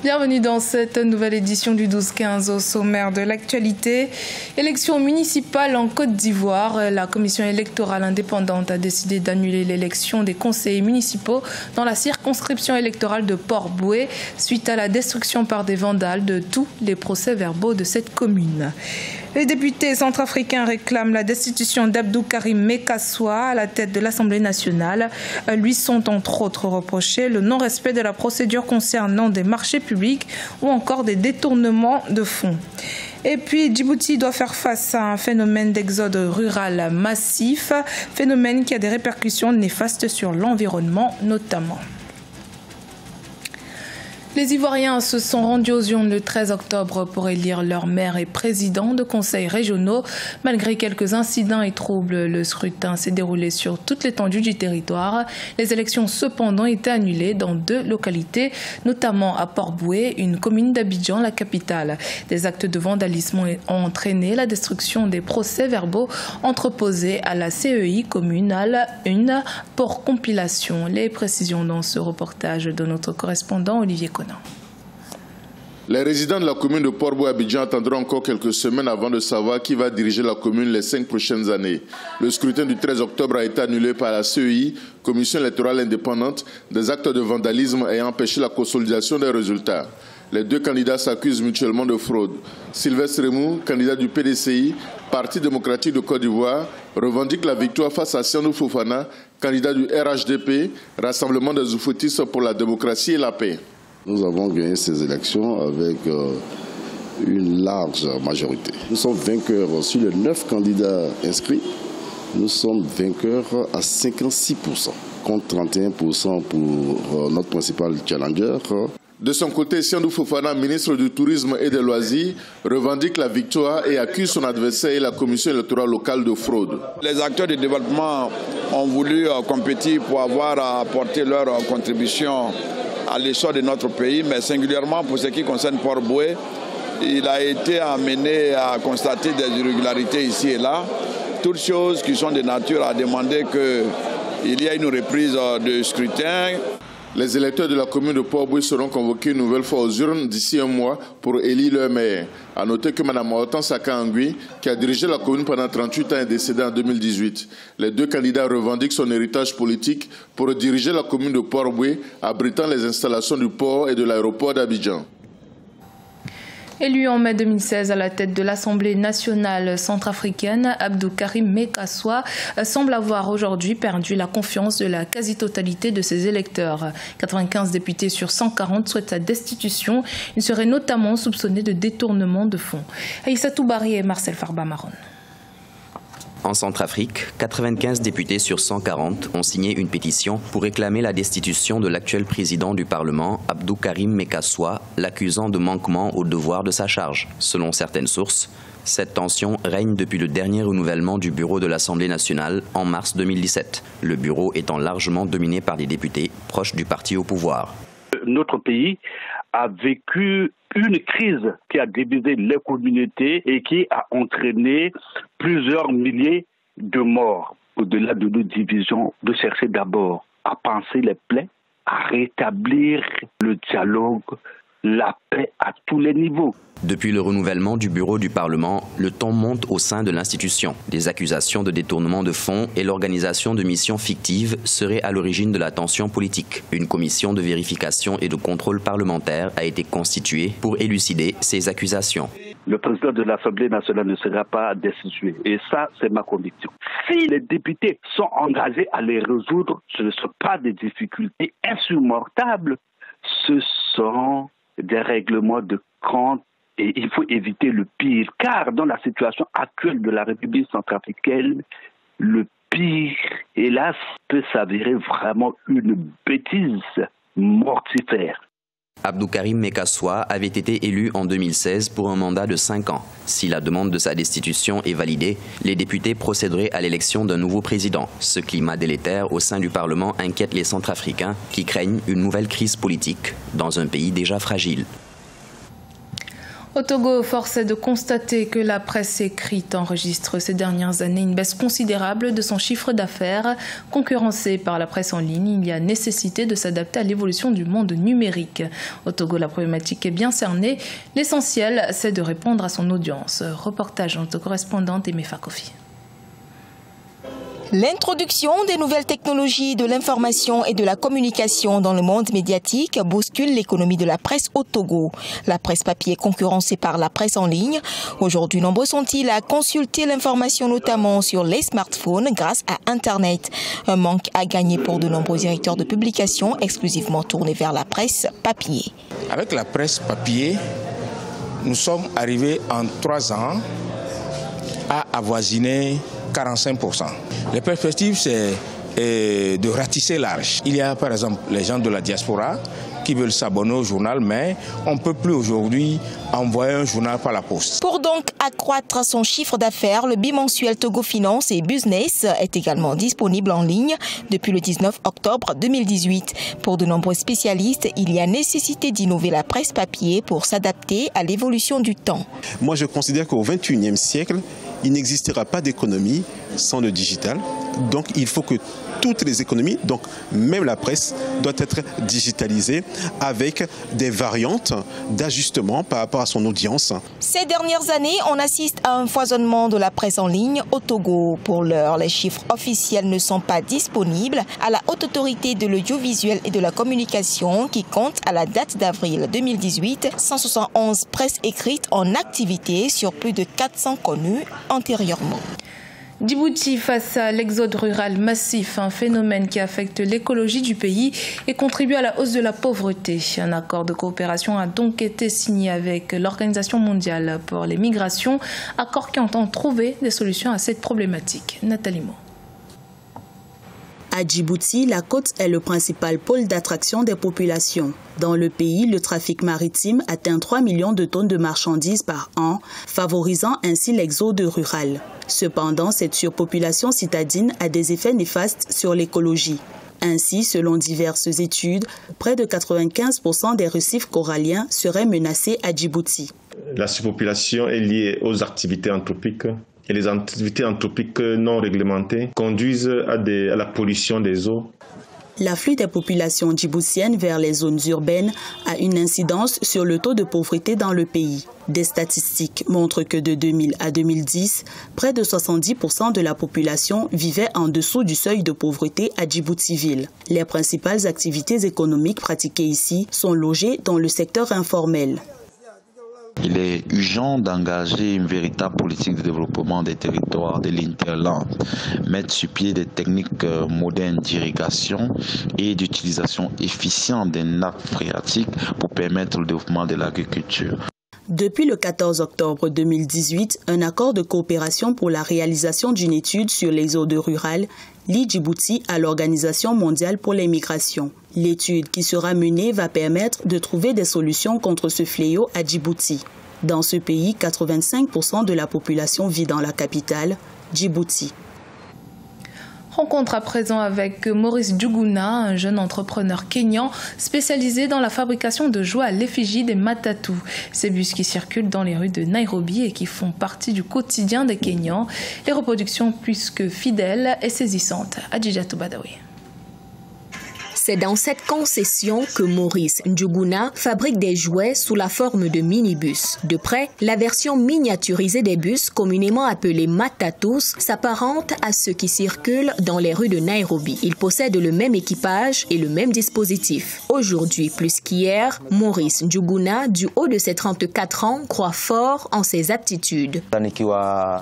Bienvenue dans cette nouvelle édition du 12-15 au sommaire de l'actualité. Élection municipale en Côte d'Ivoire. La commission électorale indépendante a décidé d'annuler l'élection des conseillers municipaux dans la circonscription électorale de Port-Boué suite à la destruction par des vandales de tous les procès-verbaux de cette commune. Les députés centrafricains réclament la destitution d'Abdou Karim Mekassoua à la tête de l'Assemblée nationale. Lui sont entre autres reprochés le non-respect de la procédure concernant des marchés publics ou encore des détournements de fonds. Et puis Djibouti doit faire face à un phénomène d'exode rural massif, phénomène qui a des répercussions néfastes sur l'environnement notamment. Les Ivoiriens se sont rendus aux urnes le 13 octobre pour élire leur maire et président de conseils régionaux. Malgré quelques incidents et troubles, le scrutin s'est déroulé sur toute l'étendue du territoire. Les élections cependant étaient annulées dans 2 localités, notamment à Port-Boué, une commune d'Abidjan, la capitale. Des actes de vandalisme ont entraîné la destruction des procès-verbaux entreposés à la CEI communale 1 pour compilation. Les précisions dans ce reportage de notre correspondant Olivier Conan. Les résidents de la commune de Port-Boué-Abidjan attendront encore quelques semaines avant de savoir qui va diriger la commune les 5 prochaines années. Le scrutin du 13 octobre a été annulé par la CEI, Commission électorale indépendante, des actes de vandalisme ayant empêché la consolidation des résultats. Les 2 candidats s'accusent mutuellement de fraude. Sylvestre Remou, candidat du PDCI, Parti démocratique de Côte d'Ivoire, revendique la victoire face à Sianou Fofana, candidat du RHDP, Rassemblement des Oufoutistes pour la démocratie et la paix. Nous avons gagné ces élections avec une large majorité. Nous sommes vainqueurs sur les 9 candidats inscrits. Nous sommes vainqueurs à 56%, contre 31% pour notre principal challenger. De son côté, Sianou Fofana, ministre du Tourisme et des Loisirs, revendique la victoire et accuse son adversaire et la commission électorale locale de fraude. Les acteurs du développement ont voulu compétir pour avoir à apporter leur contribution à l'essor de notre pays, mais singulièrement pour ce qui concerne Port-Boué, il a été amené à constater des irrégularités ici et là, toutes choses qui sont de nature à demander qu'il y ait une reprise de scrutin. Les électeurs de la commune de Port-Boué seront convoqués une nouvelle fois aux urnes d'ici un mois pour élire leur maire. A noter que Mme Hortense Akangui, qui a dirigé la commune pendant 38 ans, est décédée en 2018. Les 2 candidats revendiquent son héritage politique pour diriger la commune de Port-Boué, abritant les installations du port et de l'aéroport d'Abidjan. Élu en mai 2016 à la tête de l'Assemblée nationale centrafricaine, Abdou Karim Mekassoua semble avoir aujourd'hui perdu la confiance de la quasi-totalité de ses électeurs. 95 députés sur 140 souhaitent sa destitution. Il serait notamment soupçonné de détournement de fonds. Aïssatou Bari et Marcel Farba-Maron. En Centrafrique, 95 députés sur 140 ont signé une pétition pour réclamer la destitution de l'actuel président du Parlement, Abdou Karim Mekassoua, l'accusant de manquement au devoir de sa charge. Selon certaines sources, cette tension règne depuis le dernier renouvellement du bureau de l'Assemblée nationale en mars 2017, le bureau étant largement dominé par des députés proches du parti au pouvoir. Notre pays a vécu une crise qui a divisé les communautés et qui a entraîné plusieurs milliers de morts. Au-delà de nos divisions, de chercher d'abord à panser les plaies, à rétablir le dialogue, la paix à tous les niveaux. Depuis le renouvellement du bureau du Parlement, le ton monte au sein de l'institution. Des accusations de détournement de fonds et l'organisation de missions fictives seraient à l'origine de la tension politique. Une commission de vérification et de contrôle parlementaire a été constituée pour élucider ces accusations. Le président de l'Assemblée nationale ne sera pas destitué. Et ça, c'est ma conviction. Si les députés sont engagés à les résoudre, ce ne sont pas des difficultés insurmontables. Ce sont des règlements de compte. Et il faut éviter le pire, car dans la situation actuelle de la République centrafricaine, le pire, hélas, peut s'avérer vraiment une bêtise mortifère. Abdou Karim Mekassoua avait été élu en 2016 pour un mandat de 5 ans. Si la demande de sa destitution est validée, les députés procéderaient à l'élection d'un nouveau président. Ce climat délétère au sein du Parlement inquiète les Centrafricains qui craignent une nouvelle crise politique dans un pays déjà fragile. Au Togo, force est de constater que la presse écrite enregistre ces dernières années une baisse considérable de son chiffre d'affaires. Concurrencée par la presse en ligne, il y a nécessité de s'adapter à l'évolution du monde numérique. Au Togo, la problématique est bien cernée. L'essentiel, c'est de répondre à son audience. Reportage de notre correspondante Aimé Fakofi. L'introduction des nouvelles technologies de l'information et de la communication dans le monde médiatique bouscule l'économie de la presse au Togo. La presse papier est concurrencée par la presse en ligne. Aujourd'hui, nombreux sont-ils à consulter l'information notamment sur les smartphones grâce à Internet. Un manque à gagner pour de nombreux directeurs de publication exclusivement tournés vers la presse papier. Avec la presse papier, nous sommes arrivés en 3 ans à avoisiner 45%. Les perspectives, c'est de ratisser large. Il y a par exemple les gens de la diaspora qui veulent s'abonner au journal, mais on ne peut plus aujourd'hui envoyer un journal par la poste. Pour donc accroître son chiffre d'affaires, le bimensuel Togo Finance et Business est également disponible en ligne depuis le 19 octobre 2018. Pour de nombreux spécialistes, il y a nécessité d'innover la presse papier pour s'adapter à l'évolution du temps. Moi, je considère qu'au XXIe siècle, il n'existera pas d'économie sans le digital. Donc, il faut que toutes les économies, donc même la presse, doit être digitalisée avec des variantes d'ajustement par rapport à son audience. Ces dernières années, on assiste à un foisonnement de la presse en ligne au Togo. Pour l'heure, les chiffres officiels ne sont pas disponibles à la Haute Autorité de l'audiovisuel et de la communication qui compte à la date d'avril 2018 171 presses écrites en activité sur plus de 400 connues antérieurement. Djibouti face à l'exode rural massif, un phénomène qui affecte l'écologie du pays et contribue à la hausse de la pauvreté. Un accord de coopération a donc été signé avec l'Organisation mondiale pour les migrations, accord qui entend trouver des solutions à cette problématique. Nathalie Mo. À Djibouti, la côte est le principal pôle d'attraction des populations. Dans le pays, le trafic maritime atteint 3 millions de tonnes de marchandises par an, favorisant ainsi l'exode rural. Cependant, cette surpopulation citadine a des effets néfastes sur l'écologie. Ainsi, selon diverses études, près de 95% des récifs coralliens seraient menacés à Djibouti. La surpopulation est liée aux activités anthropiques. Et les activités anthropiques non réglementées conduisent à la pollution des eaux. L'afflux des populations djiboutiennes vers les zones urbaines a une incidence sur le taux de pauvreté dans le pays. Des statistiques montrent que de 2000 à 2010, près de 70% de la population vivait en dessous du seuil de pauvreté à Djibouti-Ville. Les principales activités économiques pratiquées ici sont logées dans le secteur informel. Il est urgent d'engager une véritable politique de développement des territoires de l'Interland, mettre sur pied des techniques modernes d'irrigation et d'utilisation efficiente des nappes phréatiques pour permettre le développement de l'agriculture. Depuis le 14 octobre 2018, un accord de coopération pour la réalisation d'une étude sur l'exode rural lie Djibouti à l'Organisation mondiale pour les migrations. L'étude qui sera menée va permettre de trouver des solutions contre ce fléau à Djibouti. Dans ce pays, 85% de la population vit dans la capitale, Djibouti. Rencontre à présent avec Maurice Njuguna, un jeune entrepreneur kényan spécialisé dans la fabrication de jouets à l'effigie des Matatu. Ces bus qui circulent dans les rues de Nairobi et qui font partie du quotidien des Kenyans. Les reproductions plus que fidèles et saisissantes. Adjijatou Badawi. C'est dans cette concession que Maurice Njuguna fabrique des jouets sous la forme de minibus. De près, la version miniaturisée des bus, communément appelée Matatus, s'apparente à ceux qui circulent dans les rues de Nairobi. Ils possèdent le même équipage et le même dispositif. Aujourd'hui, plus qu'hier, Maurice Njuguna, du haut de ses 34 ans, croit fort en ses aptitudes.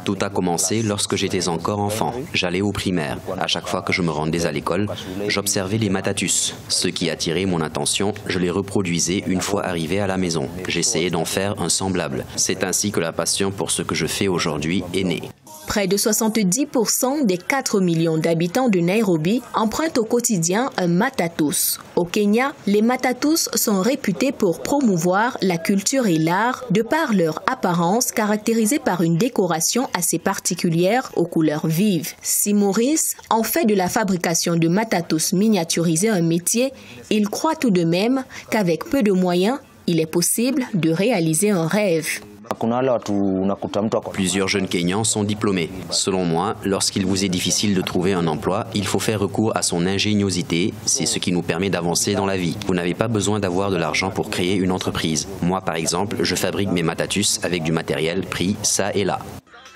Tout a commencé lorsque j'étais encore enfant. J'allais au primaire. À chaque fois que je me rendais à l'école, j'observais les Matatus. Ce qui attirait mon attention, je les reproduisais une fois arrivé à la maison. J'essayais d'en faire un semblable. C'est ainsi que la passion pour ce que je fais aujourd'hui est née. Près de 70% des 4 millions d'habitants de Nairobi empruntent au quotidien un Matatus. Au Kenya, les Matatus sont réputés pour promouvoir la culture et l'art de par leur apparence caractérisée par une décoration assez particulière aux couleurs vives. Si Maurice en fait de la fabrication de Matatus miniaturisés un métier, il croit tout de même qu'avec peu de moyens, il est possible de réaliser un rêve. Plusieurs jeunes Kenyans sont diplômés. Selon moi, lorsqu'il vous est difficile de trouver un emploi, il faut faire recours à son ingéniosité. C'est ce qui nous permet d'avancer dans la vie. Vous n'avez pas besoin d'avoir de l'argent pour créer une entreprise. Moi, par exemple, je fabrique mes matatus avec du matériel pris ça et là.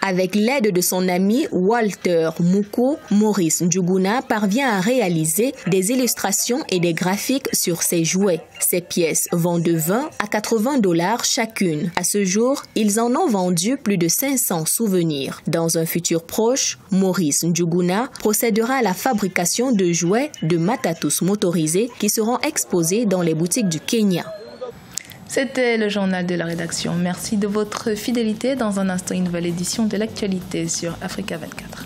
Avec l'aide de son ami Walter Mouko, Maurice Njuguna parvient à réaliser des illustrations et des graphiques sur ses jouets. Ces pièces vont de 20 à 80 $ chacune. À ce jour, ils en ont vendu plus de 500 souvenirs. Dans un futur proche, Maurice Njuguna procédera à la fabrication de jouets de matatus motorisés qui seront exposés dans les boutiques du Kenya. C'était le journal de la rédaction. Merci de votre fidélité. Dans un instant, une nouvelle édition de l'actualité sur Africa 24.